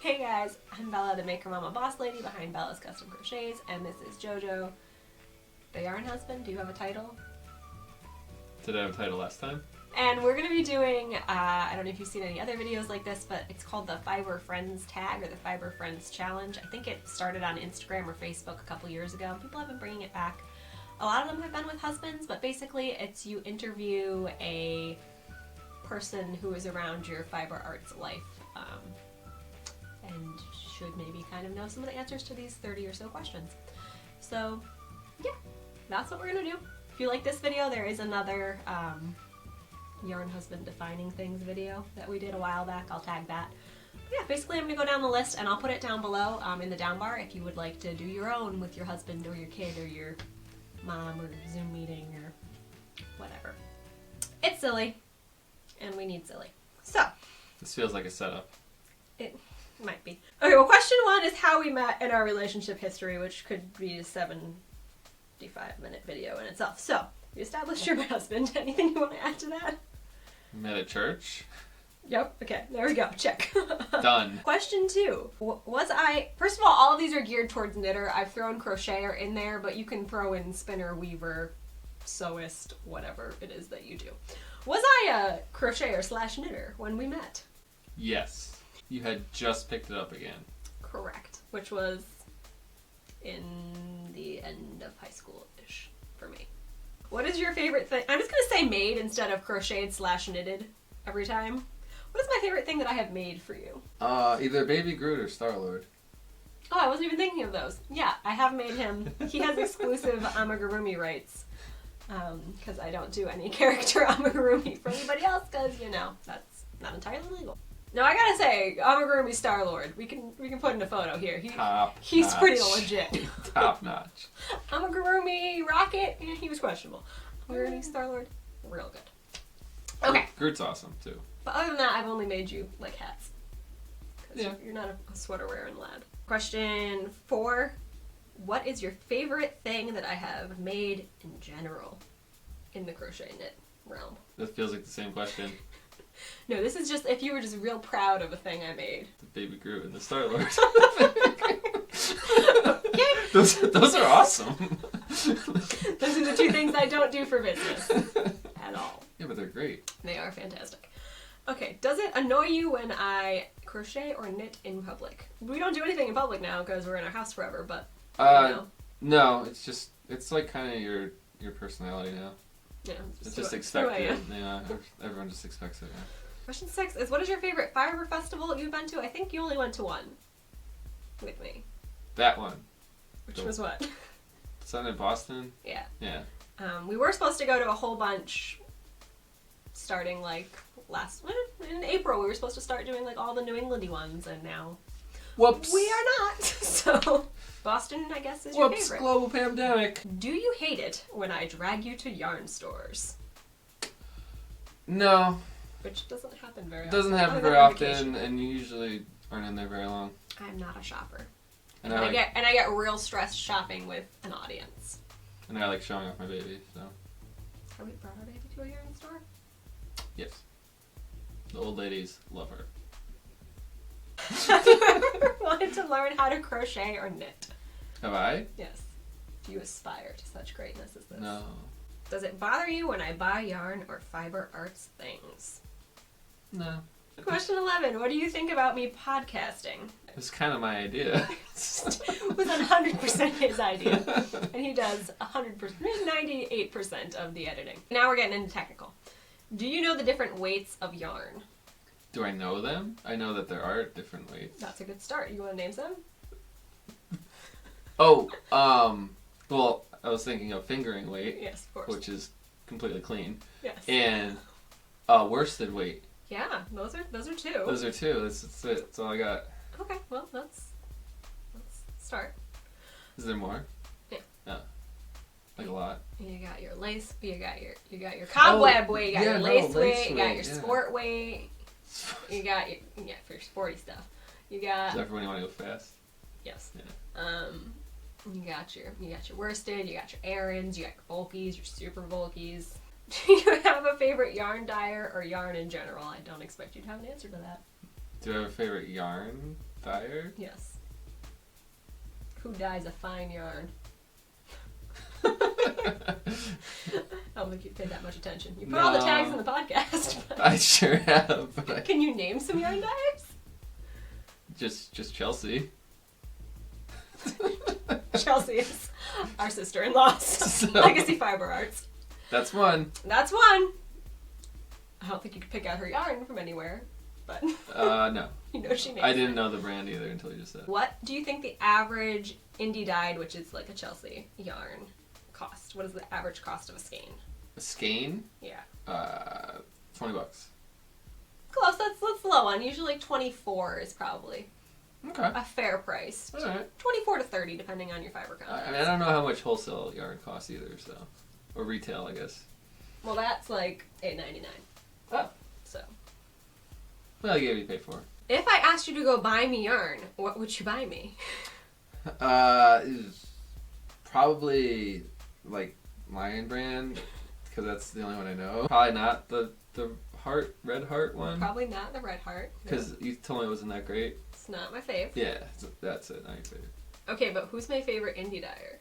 Hey guys, I'm Bella, the Maker Mama Boss Lady behind Bella's Custom Crochets, and this is JoJo, the yarn husband. Do you have a title? Did I have a title last time? And we're going to be doing, I don't know if you've seen any other videos like this, but it's called the Fiber Friends tag or the Fiber Friends Challenge. I think it started on Instagram or Facebook a couple years ago. People have been bringing it back. A lot of them have been with husbands, but basically it's you interview a person who is around your fiber arts life. And should maybe kind of know some of the answers to these 30 or so questions. So, yeah, that's what we're going to do. If you like this video, there is another yarn husband defining things video that we did a while back. I'll tag that. But yeah, basically I'm going to go down the list and I'll put it down below in the down bar if you would like to do your own with your husband or your kid or your mom or Zoom meeting or whatever. It's silly, and we need silly. So. This feels like a setup. It might be. Okay, well, question 1 is how we met in our relationship history, which could be a 75-minute video in itself. So, we established you're my husband. Anything you want to add to that? Met at church? Yep, okay, there we go, check. Done. Question 2. First of all of these are geared towards knitter. I've thrown crocheter in there, but you can throw in spinner, weaver, sewist, whatever it is that you do. Was I a crocheter / knitter when we met? Yes. You had just picked it up again. Correct. Which was in the end of high school-ish for me. What is your favorite thing? I'm just going to say made instead of crocheted / knitted every time. What is my favorite thing that I have made for you? Either Baby Groot or Star-Lord. Oh, I wasn't even thinking of those. Yeah, I have made him. He has exclusive amigurumi rights. Because I don't do any character amigurumi for anybody else because, you know, that's not entirely legal. No, I gotta say, amigurumi Star-Lord. We can put in a photo here. He's pretty legit. Top notch. Amigurumi Rocket, he was questionable. Amigurumi Star-Lord, real good. Okay. Groot's awesome too. But other than that, I've only made you like hats. Yeah. You're not a sweater wearing lad. Question 4. What is your favorite thing that I have made in general in the crochet knit realm? That feels like the same question. No, this is just if you were just real proud of a thing I made. The Baby Groot and the Star-Lord. Okay. Those are awesome. Those are the 2 things I don't do for business. At all. Yeah, but they're great. They are fantastic. Okay, does it annoy you when I crochet or knit in public? We don't do anything in public now because we're in our house forever, but, you know. No, it's like kind of your personality now. Yeah, it's just expected. Yeah, everyone just expects it. Yeah. Question 6 is, what is your favorite fiber festival you've been to? I think you only went to one with me. That one. Which was what? Something in Boston? Yeah. Yeah. We were supposed to go to a whole bunch starting like in April. We were supposed to start doing like all the New Englandy ones, and now whoops, we are not. So Boston, I guess, is your favorite. Global pandemic. Do you hate it when I drag you to yarn stores? No. Which doesn't happen very often. Doesn't happen very often, and you usually aren't in there very long. I'm not a shopper. And I get real stressed shopping with an audience. And I like showing off my baby, so. Have we brought our baby to a yarn store? Yes. The old ladies love her. Have you ever wanted to learn how to crochet or knit? Have I? Yes. Do you aspire to such greatness as this? No. Does it bother you when I buy yarn or fiber arts things? No. Question 11. What do you think about me podcasting? It was kind of my idea. It was 100% his idea. And he does 100%, 98% of the editing. Now we're getting into technical. Do you know the different weights of yarn? Do I know them? I know that there are different weights. That's a good start. You want to name some? Oh, well, I was thinking of fingering weight. Yes, of course. Which is completely clean. Yes. And worsted weight. Yeah, those are 2. Those are 2. That's it. That's all I got. Okay, well, let's start. Is there more? Yeah. Oh. Like a lot. You got your lace, you got your cobweb weight, you got your lace weight, you got your sport weight. You got your for your sporty stuff. You got. Is that for when you want to go fast? Yes. Yeah. You got your worsted, you got your errands, you got your bulkies, your super bulkies. Do you have a favorite yarn dyer or yarn in general? I don't expect you to have an answer to that. Do I have a favorite yarn dyer? Yes. Who dyes a fine yarn? I don't think you paid that much attention. You put all the tags in the podcast. I sure have. But Can you name some yarn dyers? Just Chelsea. Chelsea is our sister-in-law's So- Legacy Fiber Arts. That's one. That's one. I don't think you could pick out her yarn from anywhere, but No. you know she makes I didn't it. know the brand either until you just said. What do you think the average indie dyed, which is like a Chelsea yarn, cost? What is the average cost of a skein? A skein? Yeah. $20. Close. That's the low one. Usually 24 is probably Okay. a fair price. All right. 24 to 30, depending on your fiber content. I mean, I don't know how much wholesale yarn costs either, so. Or retail, I guess. Well, that's like $8.99. Oh. So, Well, you gotta pay for. if I asked you to go buy me yarn, what would you buy me? Probably like Lion brand, because that's the only one I know. Probably not the red heart one, Probably not the Red Heart. No, because you told me it wasn't that great. it's not my fave. Yeah, that's it. Not your favorite. Okay, but who's my favorite indie dyer?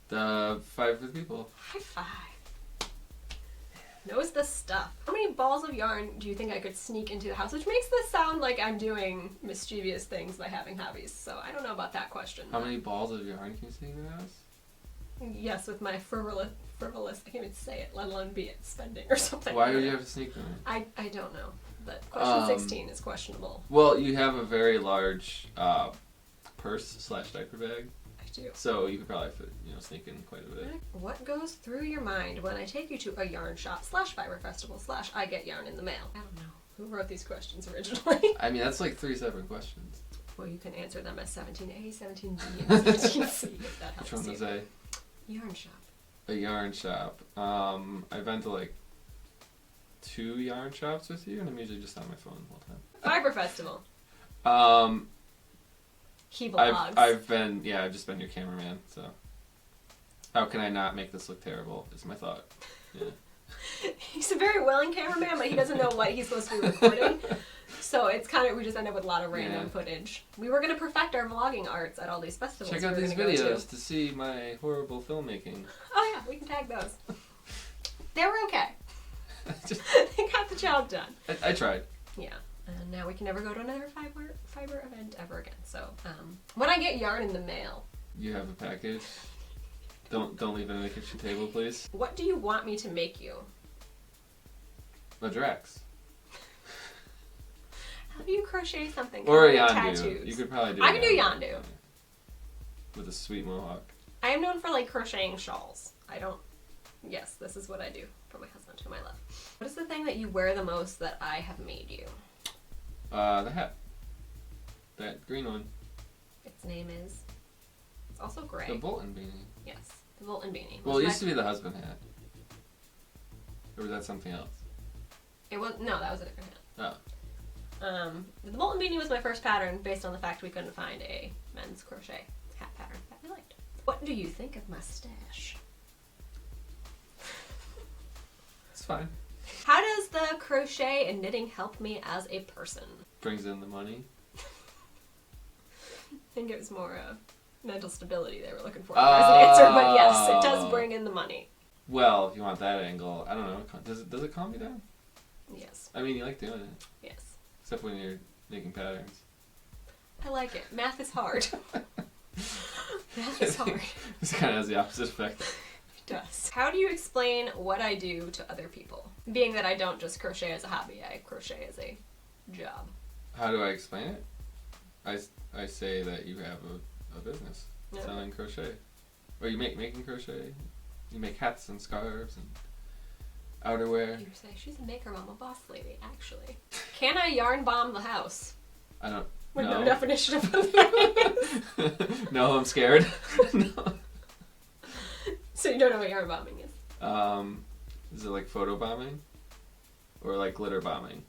The 5 for the people. High five. Knows the stuff. How many balls of yarn do you think I could sneak into the house? Which makes this sound like I'm doing mischievous things by having hobbies. So I don't know about that question. How many balls of yarn can you see in the house? Yes, with my frivolous, I can't even say it, let alone be it spending or something. Why would you have to sneak them? I don't know. But question 16 is questionable. Well, you have a very large purse/diaper bag, I do. so you could probably fit, sneak in quite a bit. What goes through your mind when I take you to a yarn shop /fiber festival / I get yarn in the mail? I don't know. Who wrote these questions originally? I mean, that's like 3 separate questions. Well, you can answer them as 17A, 17B, and 17C if that helps Which one you. was A? Yarn shop. A yarn shop. I've been to like 2 yarn shops with you, and I'm usually just on my phone the whole time. Fiber festival. He vlogs. I've just been your cameraman, so how can I not make this look terrible is my thought. Yeah. He's a very willing cameraman, but he doesn't know what he's supposed to be recording. So it's kind of, we just end up with a lot of random footage. We were going to perfect our vlogging arts at all these festivals. Check out we were these gonna go videos to see my horrible filmmaking. Oh yeah, we can tag those. They were okay. They got the job done. I tried. Yeah. And now we can never go to another fiber event ever again. So when I get yarn in the mail. You have a package. Don't leave it on the kitchen table, please. What do you want me to make you? A Drex. How do you crochet something? Or a Covered in Yandu. tattoos? You could probably do I can do Yandu. With a sweet mohawk. I am known for like crocheting shawls. Yes, this is what I do for my husband, whom I love. What is the thing that you wear the most that I have made you? The hat. That green one. Its name is... It's also gray. The Bolton beanie. Yes, the Volton beanie. Well, it used to be the husband hat. Or was that something else? No, that was a different hat. Oh. The Bolton beanie was my first pattern based on the fact we couldn't find a men's crochet hat pattern that we liked. What do you think of my stash? It's fine. How does the crochet and knitting help me as a person? Brings in the money. I think it was more mental stability they were looking for as an answer, but yes, it does bring in the money. Well, if you want that angle, I don't know. Does it calm you down? Yes. I mean, you like doing it. Yes. Except when you're making patterns. I like it. Math is hard. Math is hard. This kind of has the opposite effect. It does. How do you explain what I do to other people? Being that I don't just crochet as a hobby, I crochet as a job. How do I explain it? I say that you have a business selling crochet. Or you making crochet. You make hats and scarves and outerwear. You say, she's a maker mom, a boss lady, actually. Can I yarn bomb the house? I don't With know. no definition of what that is. No, I'm scared. No. So you don't know what yarn bombing is? Is it like photo bombing? Or like glitter bombing?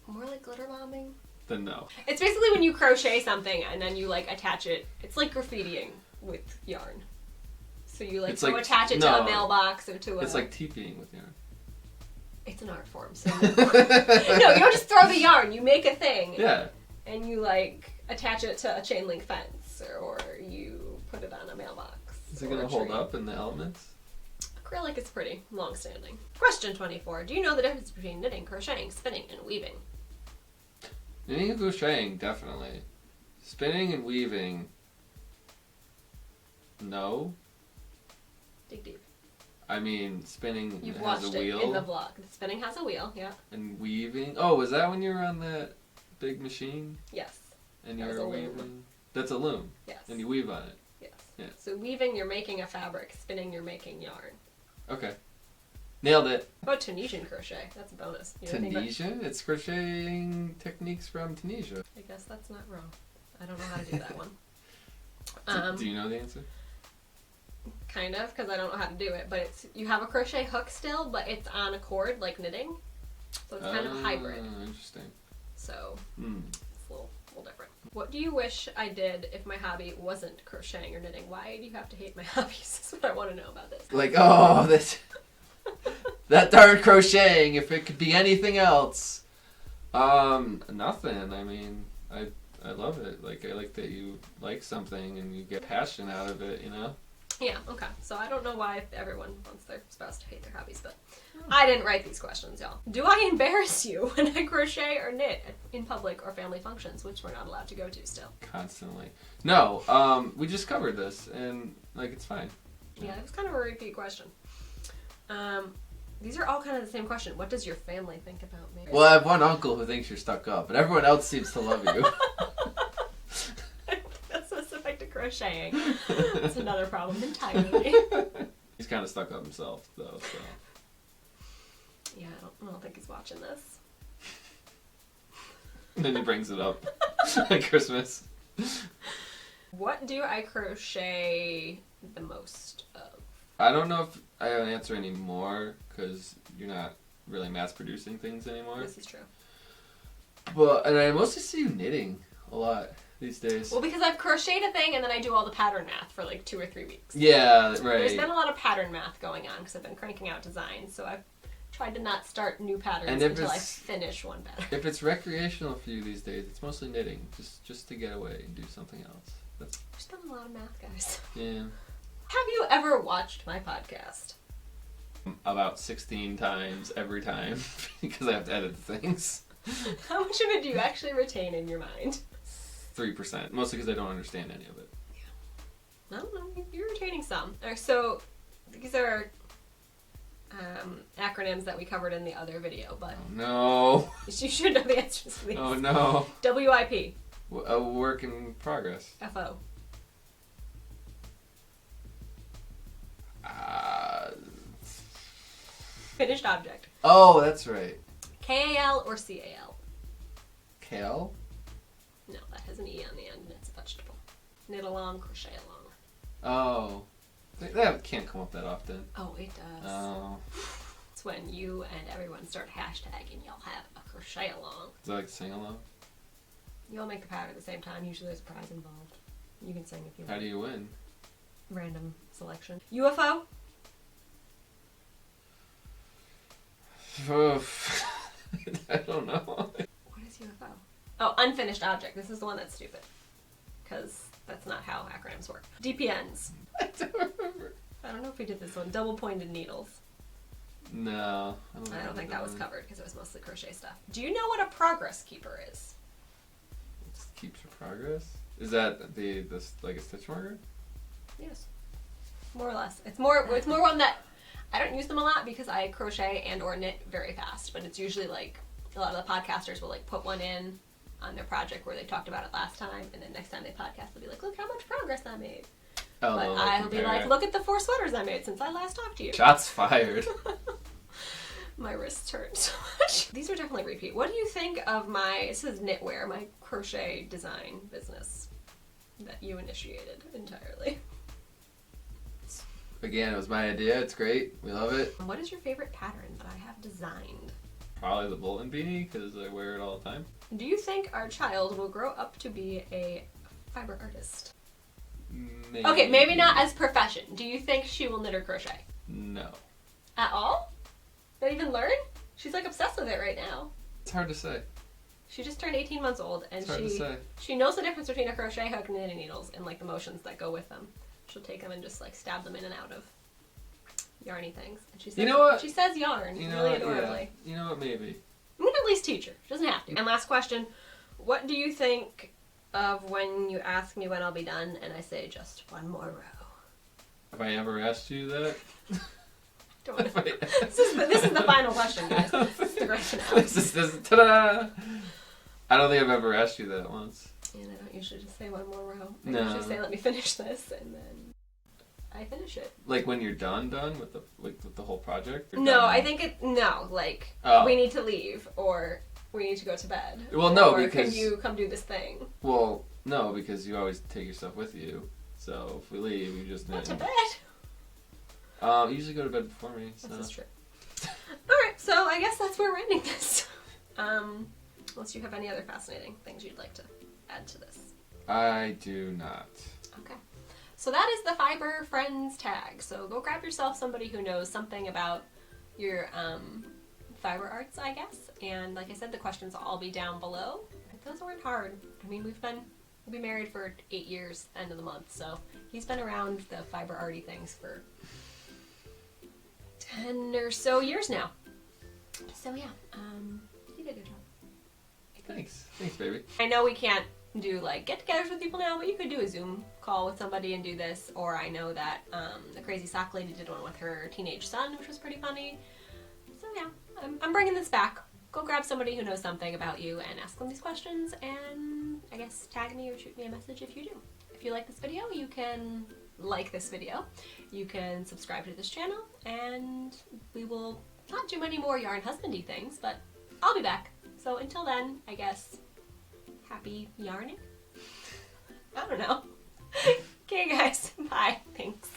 More like glitter bombing? Then no. It's basically when you crochet something and then you like attach it. It's like graffitiing with yarn. So you like It's go like- attach it to no. a mailbox or to a... It's like TPing with yarn. It's an art form, so no. No, you don't just throw the yarn. You make a thing. Yeah. And you, like, attach it to a chain link fence, or you put it on a mailbox. Is it going to hold up in the elements? Acrylic is pretty long-standing. Question 24. Do you know the difference between knitting, crocheting, spinning, and weaving? Knitting and crocheting, definitely. Spinning and weaving, no. Dig deep. I mean, spinning You've has watched a wheel. it in the vlog. Spinning has a wheel, yeah. And weaving. Oh, was that when you were on that big machine? Yes. And That you was were a weaving? loom. That's a loom. Yes. And you weave on it. Yes. Yeah. So weaving, you're making a fabric. Spinning, you're making yarn. Okay. Nailed it. What about Tunisian crochet? That's a bonus. You don't think that- Tunisia? It's crocheting techniques from Tunisia. I guess that's not wrong. I don't know how to do that one. Do you know the answer? Kind of, because I don't know how to do it. But it's you have a crochet hook still, but it's on a cord like knitting. So it's kind of a hybrid. Interesting. So it's a little different. What do you wish I did if my hobby wasn't crocheting or knitting? Why do you have to hate my hobbies? That's what I want to know about this. Like, oh, this... that darn crocheting, if it could be anything else. Nothing. I mean, I love it. Like, I like that you like something and you get passion out of it, you know? Yeah, okay. So I don't know why everyone wants their spouse to hate their hobbies, but I didn't write these questions, y'all. Do I embarrass you when I crochet or knit in public or family functions, which we're not allowed to go to still? Constantly. No, we just covered this, and, like, it's fine. Yeah, it was kind of a repeat question. These are all kind of the same question. What does your family think about me? Well, I have one uncle who thinks you're stuck up, but everyone else seems to love you. That's specific to crocheting. That's another problem entirely. He's kind of stuck up himself, though, so... Yeah, I don't think he's watching this. And then he brings it up at Christmas. What do I crochet the most of? I don't know if I have an answer anymore, because you're not really mass-producing things anymore. This is true. And I mostly see you knitting a lot these days. Well, because I've crocheted a thing and then I do all the pattern math for like 2 or 3 weeks. Yeah, right. There's been a lot of pattern math going on because I've been cranking out designs, so I've tried to not start new patterns until I finish one pattern. If it's recreational for you these days, it's mostly knitting, just to get away and do something else. There's been a lot of math, guys. Yeah. Have you ever watched my podcast? About 16 times every time, because I have to edit things. How much of it do you actually retain in your mind? 3%, mostly because I don't understand any of it. Yeah. I don't know, you're retaining some. So, these are acronyms that we covered in the other video, but... Oh, no. You should know the answers to these. Oh, no. WIP. A work in progress. FO. Finished object. Oh, that's right. KAL or CAL? Kale? No, that has an E on the end and it's a vegetable. Knit along, crochet along. Oh. That can't come up that often. Oh, it does. Oh. It's when you and everyone start hashtagging, y'all have a crochet along. Is that like sing along? You all make the pattern at the same time. Usually there's a prize involved. You can sing if you want. How do you win? Random selection. UFO? I don't know. What is UFO? Oh, unfinished object. This is the one that's stupid. Because that's not how acronyms work. DPNs. I don't remember. I don't know if we did this one. Double pointed needles. No. I don't think that was covered because it was mostly crochet stuff. Do you know what a progress keeper is? It just keeps your progress? Is that this like a stitch marker? Yes. More or less. It's more one that I don't use them a lot because I crochet and or knit very fast, but it's usually like a lot of the podcasters will like put one in on their project where they talked about it last time, and then next time they podcast they'll be like, look how much progress I made. Oh, but I'll be like, look at the 4 sweaters I made since I last talked to you. Shots fired. My wrists hurt so much. These are definitely repeat. What do you think of this is knitwear, my crochet design business that you initiated entirely? Again, it was my idea. It's great. We love it. What is your favorite pattern that I have designed? Probably the bulletin beanie because I wear it all the time. Do you think our child will grow up to be a fiber artist? Maybe. Okay, maybe not as profession. Do you think she will knit or crochet? No. At all? Not even learn? She's like obsessed with it right now. It's hard to say. She just turned 18 months old, and It's hard to say. she knows the difference between a crochet hook and knitting needles and like the motions that go with them. She'll take them and just like stab them in and out of yarny things. And she says, You know what? She says yarn really adorably. Yeah. You know what? Maybe. I'm gonna at least teach her. She doesn't have to. And last question: what do you think of when you ask me when I'll be done, and I say just one more row? Have I ever asked you that? Don't wanna... this is the final question, guys. This is the great finale. Ta-da! I don't think I've ever asked you that once. And I don't usually just say one more row. I No. usually say let me finish this, and then I finish it. Like when you're done with the whole project? Or No, done? I think like Oh. we need to leave, or we need to go to bed. Well, no, or because... can you come do this thing? Well, no, because you always take your stuff with you. So if we leave, you just... Not to bed. You usually go to bed before me, so... This is true. Alright, so I guess that's where we're ending this. Unless you have any other fascinating things you'd like to add to this. I do not. Okay. So that is the Fiber Friends tag. So go grab yourself somebody who knows something about your fiber arts, I guess. And like I said, the questions will all be down below. Those weren't hard. I mean, we'll be married for 8 years, end of the month. So he's been around the fiber arty things for 10 or so years now. So yeah, you did a good job. Thanks, baby. I know we can't do like get-togethers with people now, but you could do a Zoom call with somebody and do this. Or I know that the Crazy Sock Lady did one with her teenage son, which was pretty funny. So yeah, I'm bringing this back. Go grab somebody who knows something about you and ask them these questions, and I guess tag me or shoot me a message if you do. If you like this video, you can like this video. You can subscribe to this channel, and we will not do many more yarn husbandy things, but I'll be back. So until then, I guess, happy yarning? I don't know. Okay guys, bye. Thanks.